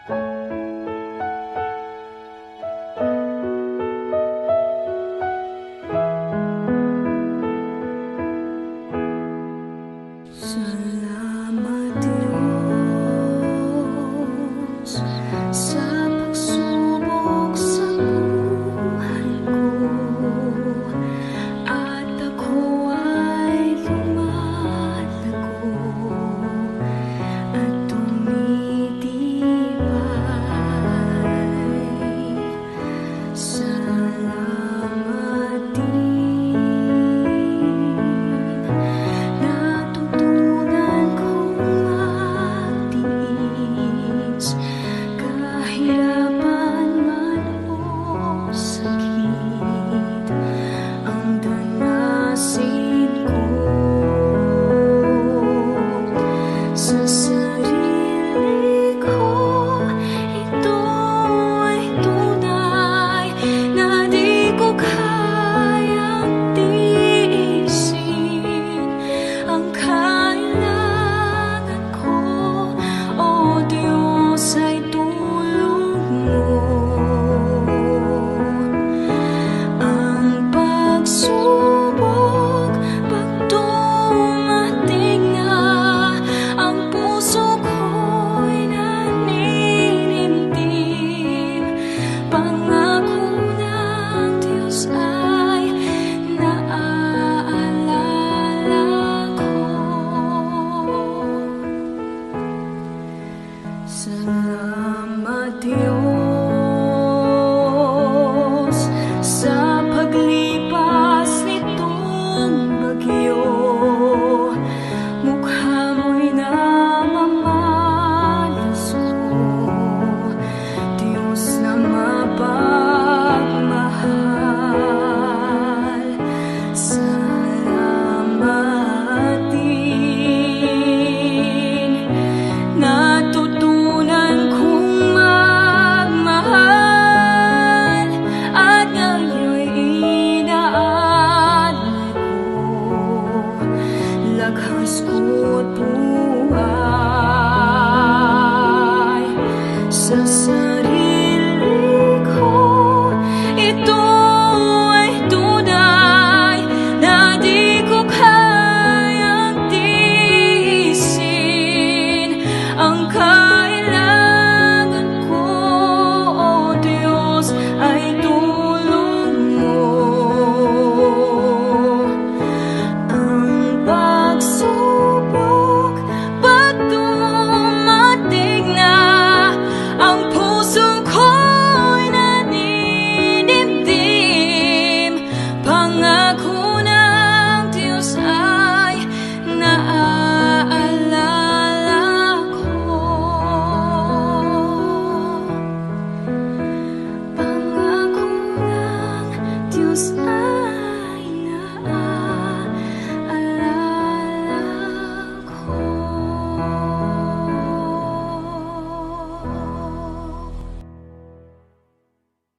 Salamat Diyos sa pagsubok sa buhay ko, at ako ay lumalago at tumitibay. Salamat din, natutunan kong magtiis kahirapan man o sakit ang danasin ko. Sa sarili ko, ito ay tunay na di ko kayang tiisin. Ang kailangan ko, O Diyos, ay tulong mo. Ang pagsubok, pag dumating na, ang puso ko'y naninindig. Pangako ng Diyos ay naaalala ko. Salamat Diyos.